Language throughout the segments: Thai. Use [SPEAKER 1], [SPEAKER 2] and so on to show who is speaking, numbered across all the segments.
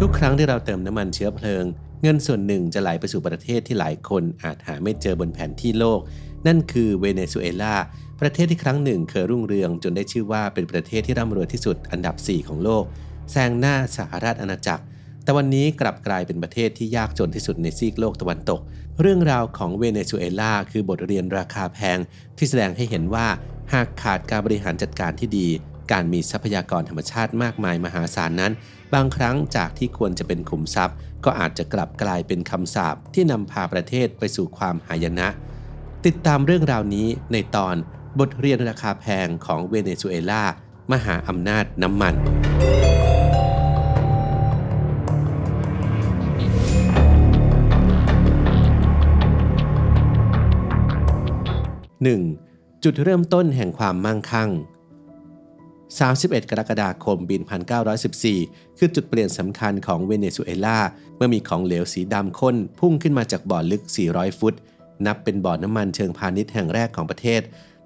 [SPEAKER 1] ทุกครั้งที่เราเติมน้ำมันเชื้อเพลิงเงินส่วนหนึ่งจะไหลไปสู่ประเทศที่หลายคนอาจหาไม่เจอบนแผนที่โลกนั่นคือเวเนซุเอลาประเทศที่ครั้งหนึ่งเคยรุ่งเรืองจนได้ชื่อว่าเป็นประเทศที่ร่ำรวยที่สุดอันดับ 4 ของโลกแซงหน้าสหราชอาณาจักรแต่วันนี้กลับกลายเป็นประเทศที่ยากจนที่สุดในซีกโลกตะวันตกเรื่องราวของเวเนซุเอลาคือบทเรียนราคาแพงที่แสดงให้เห็นว่าหากขาดการบริหารจัดการที่ดีการมีทรัพยากรธรรมชาติมากมายมหาศาลนั้นบางครั้งจากที่ควรจะเป็นขุมทรัพย์ก็อาจจะกลับกลายเป็นคำสาปที่นำพาประเทศไปสู่ความหายนะติดตามเรื่องราวนี้ในตอนบทเรียนราคาแพงของเวเนซุเอลามหาอำนาจน้ำมัน1. จุดเริ่มต้นแห่งความมั่งคั่ง31 กรกฎาคมปี 1914 คือจุดเปลี่ยนสำคัญของเวเนซุเอลาเมื่อมีของเหลวสีดำข้นพุ่งขึ้นมาจากบ่อลึก 400 ฟุตนับเป็นบ่อน้ำมันเชิงพาณิชย์แห่งแรกของประเทศ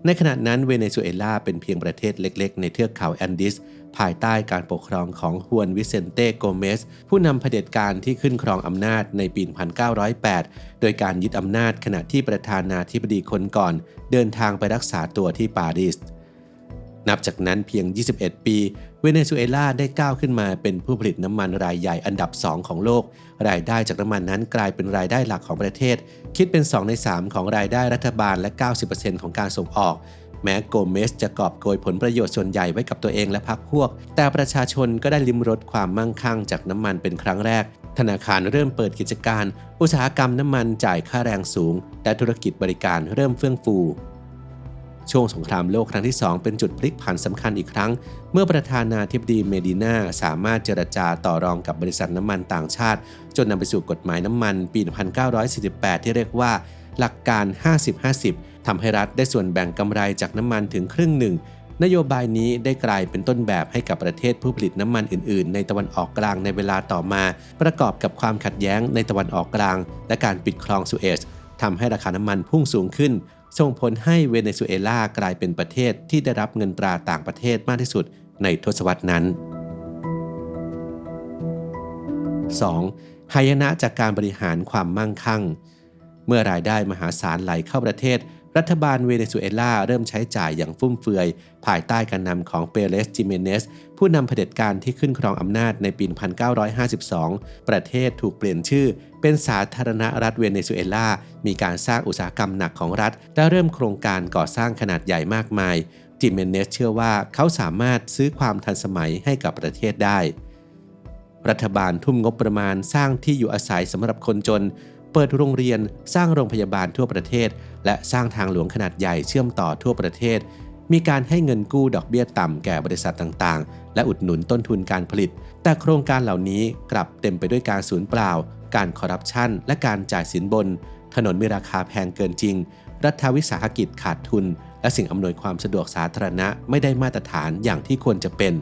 [SPEAKER 1] ในขณะนั้นเวเนซุเอลาเป็นเพียงประเทศเล็กๆในเทือกเขาแอนดิสภายใต้การปกครองของฮวนวิเซนเต้โกเมสผู้นำเผด็จการที่ขึ้นครองอำนาจในปี 1908 โดยการยึดอำนาจขณะที่ประธานาธิบดีคนก่อนเดินทางไปรักษาตัวที่ปารีสนับจากนั้นเพียง 21 ปีเวเนซุเอลาได้ก้าวขึ้นมาเป็นผู้ผลิตน้ำมันรายใหญ่อันดับ 2 ของโลกรายได้จากน้ำมันนั้นกลายเป็นรายได้หลักของประเทศคิดเป็น 2 ใน 3 ของรายได้รัฐบาลและ 90% ของการส่งออกแม้โกเมสจะกอบโกยผลประโยชน์ส่วนใหญ่ไว้กับตัวเองและพรรคพวกแต่ประชาชนก็ได้ลิ้มรสความมั่งคั่งจากน้ำมันเป็นครั้งแรกธนาคารเริ่มเปิดกิจการอุตสาหกรรมน้ำมันจ่ายค่าแรงสูงและธุรกิจบริการเริ่มเฟื่องฟูช่วงสงครามโลกครั้งที่ 2 เป็นจุดพลิกผันสำคัญอีกครั้งเมื่อประธานาธิบดีเมดินาสามารถเจรจาต่อรองกับบริษัทน้ำมันต่างชาติจนนำไปสู่กฎหมายน้ำมันปี 1948 ที่เรียกว่าหลักการ 50-50 ทำให้รัฐได้ส่วนแบ่งกำไรจากน้ำมันถึงครึ่งหนึ่งนโยบายนี้ได้กลายเป็นต้นแบบให้กับประเทศผู้ผลิตน้ำมันอื่นๆในตะวันออกกลางในเวลาต่อมาประกอบกับความขัดแย้งในตะวันออกกลางและการปิดคลองสุเอซทำให้ราคาน้ำมันพุ่งสูงขึ้นส่งผลให้เวเนซุเอลากลายเป็นประเทศที่ได้รับเงินตราต่างประเทศมากที่สุดในทศวรรษนั้น 2. หายนะจากการบริหารความมั่งคั่งเมื่อรายได้มหาศาลไหลเข้าประเทศรัฐบาลเวเนซุเอลาเริ่มใช้จ่ายอย่างฟุ่มเฟือยภายใต้การนำของเปเรสจิเมเนสผู้นำเผด็จการที่ขึ้นครองอำนาจในปี 1952 ประเทศถูกเปลี่ยนชื่อเป็นสาธารณรัฐเวเนซุเอลามีการสร้างอุตสาหกรรมหนักของรัฐและเริ่มโครงการก่อสร้างขนาดใหญ่มากมายจิเมเนสเชื่อว่าเขาสามารถซื้อความทันสมัยให้กับประเทศได้รัฐบาลทุ่มงบประมาณสร้างที่อยู่อาศัยสำหรับคนจนเปิดโรงเรียนสร้างโรงพยาบาลทั่วประเทศและสร้างทางหลวงขนาดใหญ่เชื่อมต่อทั่วประเทศมีการให้เงินกู้ดอกเบี้ยต่ำแก่บริษัทต่างๆและอุดหนุนต้นทุนการผลิตแต่โครงการเหล่านี้กลับเต็มไปด้วยการสูญเปล่าการคอร์รัปชันและการจ่ายสินบนถนนมีราคาแพงเกินจริงรัฐวิสาหกิจขาดทุนและสิ่งอำนวยความสะดวกสาธารณะไม่ได้มาตรฐานอย่างที่ควรจะเป็น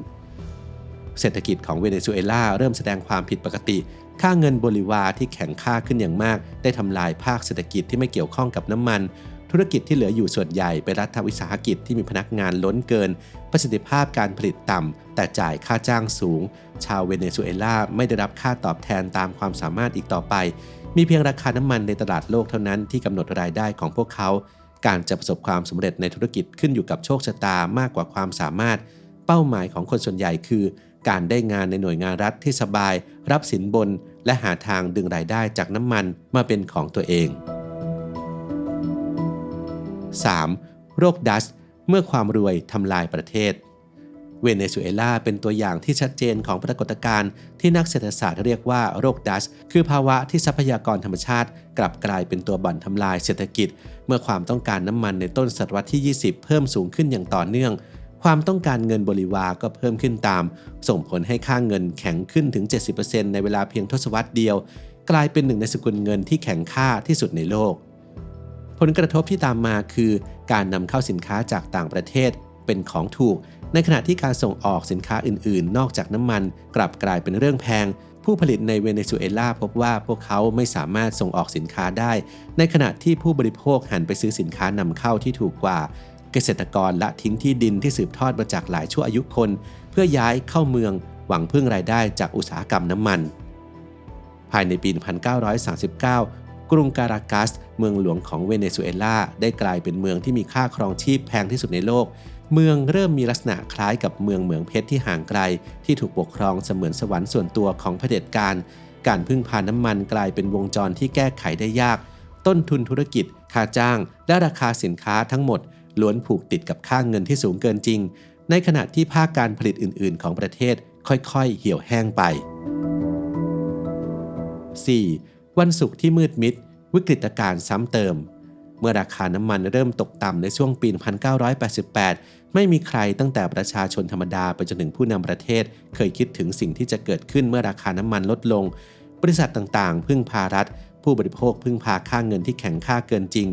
[SPEAKER 1] เศรษฐกิจของเวเนซุเอลาเริ่มแสดงความผิดปกติค่าเงินโบลิวาที่แข็งค่าขึ้นอย่างมากได้ทำลายภาคเศรษฐกิจที่ไม่เกี่ยวข้องกับน้ำมันธุรกิจที่เหลืออยู่ส่วนใหญ่เป็นรัฐวิสาหกิจที่มีพนักงานล้นเกินประสิทธิภาพการผลิตต่ำแต่จ่ายค่าจ้างสูงชาวเวเนซุเอลาไม่ได้รับค่าตอบแทนตามความสามารถอีกต่อไปมีเพียงราคาน้ำมันในตลาดโลกเท่านั้นที่กำหนดรายได้ของพวกเขาการจะประสบความสำเร็จในธุรกิจขึ้นอยู่กับโชคชะตามากกว่าความสามารถเป้าหมายของคนส่วนใหญ่คือการได้งานในหน่วยงานรัฐที่สบายรับสินบนและหาทางดึงรายได้จากน้ำมันมาเป็นของตัวเอง 3. โรคดัชเมื่อความรวยทำลายประเทศเวเนซุเอลาเป็นตัวอย่างที่ชัดเจนของปรากฏการณ์ที่นักเศรษฐศาสตร์เรียกว่าโรคดัชคือภาวะที่ทรัพยากรธรรมชาติกลับกลายเป็นตัวบ่อนทำลายเศรษฐกิจเมื่อความต้องการน้ำมันในต้นศตวรรษที่ 20 เพิ่มสูงขึ้นอย่างต่อเนื่องความต้องการเงินโบลิวาก็เพิ่มขึ้นตามส่งผลให้ค่าเงินแข็งขึ้นถึง 70% ในเวลาเพียงทศวรรษเดียวกลายเป็นหนึ่งในสกุลเงินที่แข็งค่าที่สุดในโลกผลกระทบที่ตามมาคือการนำเข้าสินค้าจากต่างประเทศเป็นของถูกในขณะที่การส่งออกสินค้าอื่นๆนอกจากน้ำมันกลับกลายเป็นเรื่องแพงผู้ผลิตในเวเนซุเอลาพบว่าพวกเขาไม่สามารถส่งออกสินค้าได้ในขณะที่ผู้บริโภคหันไปซื้อสินค้านำเข้าที่ถูกกว่าเกษตรกรละทิ้งที่ดินที่สืบทอดมาจากหลายชั่วอายุคนเพื่อย้ายเข้าเมืองหวังพึ่งรายได้จากอุตสาหกรรมน้ำมัน ภายในปี 1939 กรุงการากัสเมืองหลวงของเวเนซุเอลาได้กลายเป็นเมืองที่มีค่าครองชีพแพงที่สุดในโลกเมืองเริ่มมีลักษณะคล้ายกับเมืองเหมืองเพชรที่ห่างไกลที่ถูกปกครองเสมือนสวรรค์ส่วนตัวของเผด็จการการพึ่งพาน้ำมันกลายเป็นวงจรที่แก้ไขได้ยากต้นทุนธุรกิจค่าจ้างและราคาสินค้าทั้งหมดล้วนผูกติดกับค่าเงินที่สูงเกินจริงในขณะที่ภาคการผลิตอื่นๆของประเทศค่อยๆเหี่ยวแห้งไป 4. วันศุกร์ที่มืดมิดวิกฤตการณ์ซ้ำเติมเมื่อราคาน้ำมันเริ่มตกต่ำในช่วงปี 1988 ไม่มีใครตั้งแต่ประชาชนธรรมดาไปจนถึงผู้นำประเทศเคยคิดถึงสิ่งที่จะเกิดขึ้นเมื่อราคาน้ำมันลดลงบริษัทต่างๆพึ่งพารัฐผู้บริโภคพึ่งพาค่าเงินที่แข็งค่าเกินจริง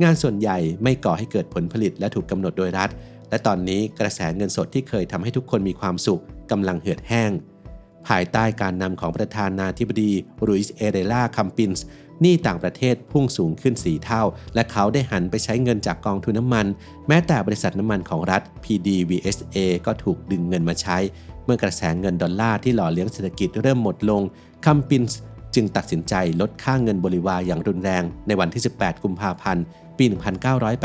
[SPEAKER 1] งานส่วนใหญ่ไม่ก่อให้เกิดผลผลิตและถูกกำหนดโดยรัฐและตอนนี้กระแสเงินสดที่เคยทำให้ทุกคนมีความสุขกำลังเหือดแห้งภายใต้การนำของประธานาธิบดีรุยส์เอเรล่าคัมปินส์หนี้ต่างประเทศพุ่งสูงขึ้น4เท่าและเขาได้หันไปใช้เงินจากกองทุนน้ำมันแม้แต่บริษัทน้ำมันของรัฐ PDVSA ก็ถูกดึงเงินมาใช้เมื่อกระแสเงินดอลลาร์ที่หล่อเลี้ยงเศรษฐกิจเริ่มหมดลงคัมปินส์จึงตัดสินใจลดค่าเงินบริวารอย่างรุนแรงในวันที่ 18 กุมภาพันธ์ ปี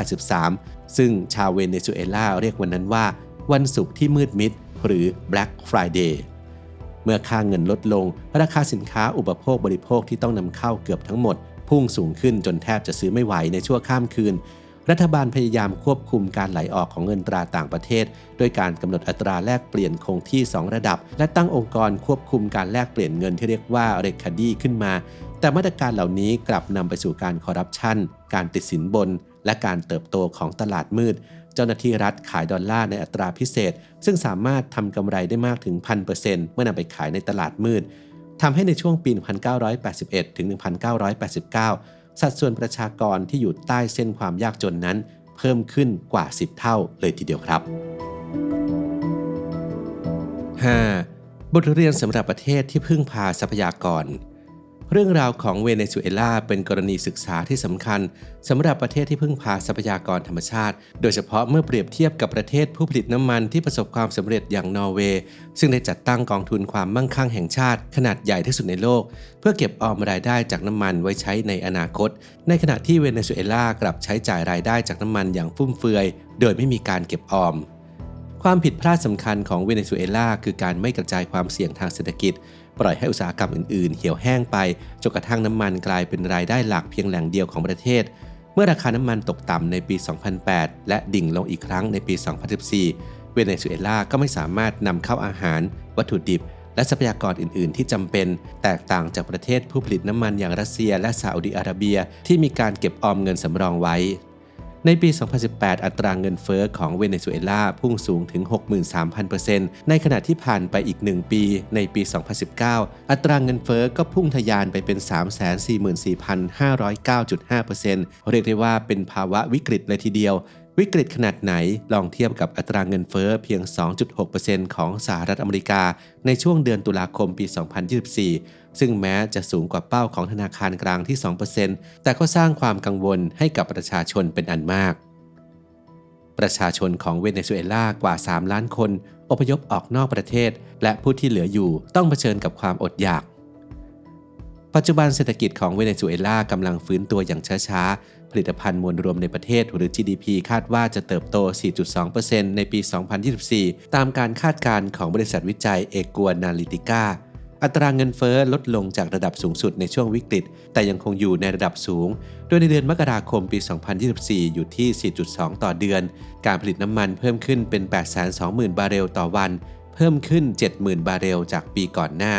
[SPEAKER 1] 1983 ซึ่งชาวเวเนซุเอลาเรียกวันนั้นว่าวันศุกร์ที่มืดมิดหรือ Black Friday เมื่อค่าเงินลดลงราคาสินค้าอุปโภคบริโภคที่ต้องนำเข้าเกือบทั้งหมดพุ่งสูงขึ้นจนแทบจะซื้อไม่ไหวในชั่วข้ามคืนรัฐบาลพยายามควบคุมการไหลออกของเงินตราต่างประเทศด้วยการกำหนดอัตราแลกเปลี่ยนคงที่2ระดับและตั้งองค์กรควบคุมการแลกเปลี่ยนเงินที่เรียกว่าเรคาดีขึ้นมาแต่มาตรการเหล่านี้กลับนำไปสู่การคอร์รัปชันการติดสินบนและการเติบโตของตลาดมืดเจ้าหน้าที่รัฐขายดอลลาร์ในอัตราพิเศษซึ่งสามารถทำกำไรได้มากถึง 1,000% เมื่อนำไปขายในตลาดมืดทำให้ในช่วงปี 1981 ถึง 1989 สัดส่วนประชากรที่อยู่ใต้เส้นความยากจนนั้นเพิ่มขึ้นกว่า 10 เท่าเลยทีเดียวครับ 5. บทเรียนสำหรับประเทศที่พึ่งพาทรัพยากรเรื่องราวของเวเนซุเอลาเป็นกรณีศึกษาที่สำคัญสำหรับประเทศที่พึ่งพาทรัพยากรธรรมชาติโดยเฉพาะเมื่อเปรียบเทียบกับประเทศผู้ผลิตน้ำมันที่ประสบความสำเร็จอย่างนอร์เวย์ซึ่งได้จัดตั้งกองทุนความมั่งคั่งแห่งชาติขนาดใหญ่ที่สุดในโลกเพื่อเก็บออมรายได้จากน้ำมันไว้ใช้ในอนาคตในขณะที่เวเนซุเอลากลับใช้จ่ายรายได้จากน้ำมันอย่างฟุ่มเฟือยโดยไม่มีการเก็บออมความผิดพลาดสำคัญของเวเนซุเอลาคือการไม่กระจายความเสี่ยงทางเศรษฐกิจปล่อยให้อุตสาหกรรมอื่นๆเหี่ยวแห้งไปจนกระทั่งน้ำมันกลายเป็นรายได้หลักเพียงแหล่งเดียวของประเทศเมื่อราคาน้ำมันตกต่ำในปี 2008 และดิ่งลงอีกครั้งในปี 2014 เวเนซุเอลาก็ไม่สามารถนำเข้าอาหารวัตถุดิบและทรัพยากรอื่นๆที่จำเป็นแตกต่างจากประเทศผู้ผลิตน้ำมันอย่างรัสเซียและซาอุดิอาระเบียที่มีการเก็บออมเงินสำรองไว้ในปี 2018 อัตราเงินเฟ้อของเวเนซุเอลาพุ่งสูงถึง 63,000% ในขณะที่ผ่านไปอีก1ปีในปี 2019 อัตราเงินเฟ้อก็พุ่งทะยานไปเป็น 344,509.5% เรียกได้ว่าเป็นภาวะวิกฤตเลยทีเดียววิกฤตขนาดไหนลองเทียบกับอัตราเงินเฟ้อเพียง 2.6% ของสหรัฐอเมริกาในช่วงเดือนตุลาคมปี 2024 ซึ่งแม้จะสูงกว่าเป้าของธนาคารกลางที่ 2% แต่ก็สร้างความกังวลให้กับประชาชนเป็นอันมากประชาชนของเวเนซุเอลากว่า 3 ล้านคนอพยพออกนอกประเทศและผู้ที่เหลืออยู่ต้องเผชิญกับความอดอยากปัจจุบันเศรษฐกิจของเวเนซุเอลากำลังฟื้นตัวอย่างช้าๆผลิตภัณฑ์มวลรวมในประเทศหรือ GDP คาดว่าจะเติบโต 4.2% ในปี 2024 ตามการคาดการณ์ของบริษัทวิจัยเอกัวนาลิติก้าอัตราเงินเฟ้อลดลงจากระดับสูงสุดในช่วงวิกฤตแต่ยังคงอยู่ในระดับสูงโดยในเดือนมกราคมปี 2024 อยู่ที่ 4.2 ต่อเดือนการผลิตน้ำมันเพิ่มขึ้นเป็น 820,000 บาร์เรลต่อวันเพิ่มขึ้น 70,000 บาร์เรลจากปีก่อนหน้า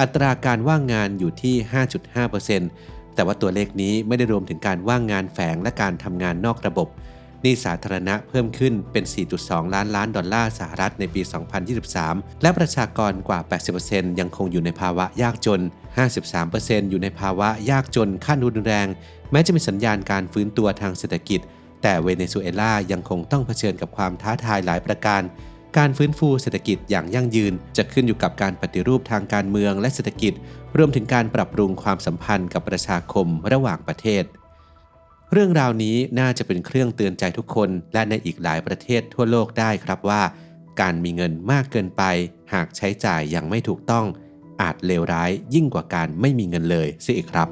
[SPEAKER 1] อัตราการว่างงานอยู่ที่ 5.5% แต่ว่าตัวเลขนี้ไม่ได้รวมถึงการว่างงานแฝงและการทำงานนอกระบบหนี้สาธารณะเพิ่มขึ้นเป็น 4.2 ล้านล้านดอลลาร์สหรัฐในปี 2023 และประชากรกว่า 80% ยังคงอยู่ในภาวะยากจน 53% อยู่ในภาวะยากจนขั้นรุนแรงแม้จะมีสัญญาณการฟื้นตัวทางเศรษฐกิจแต่เวเนซุเอลายังคงต้องเผชิญกับความท้าทายหลายประการการฟื้นฟูเศรษฐกิจอย่างยั่งยืนจะขึ้นอยู่กับการปฏิรูปทางการเมืองและเศรษฐกิจรวมถึงการปรับปรุงความสัมพันธ์กับประชาคมระหว่างประเทศเรื่องราวนี้น่าจะเป็นเครื่องเตือนใจทุกคนและในอีกหลายประเทศทั่วโลกได้ครับว่าการมีเงินมากเกินไปหากใช้จ่ายอย่างไม่ถูกต้อง อาจเลวร้ายยิ่งกว่าการไม่มีเงินเลยเสียอีกครับ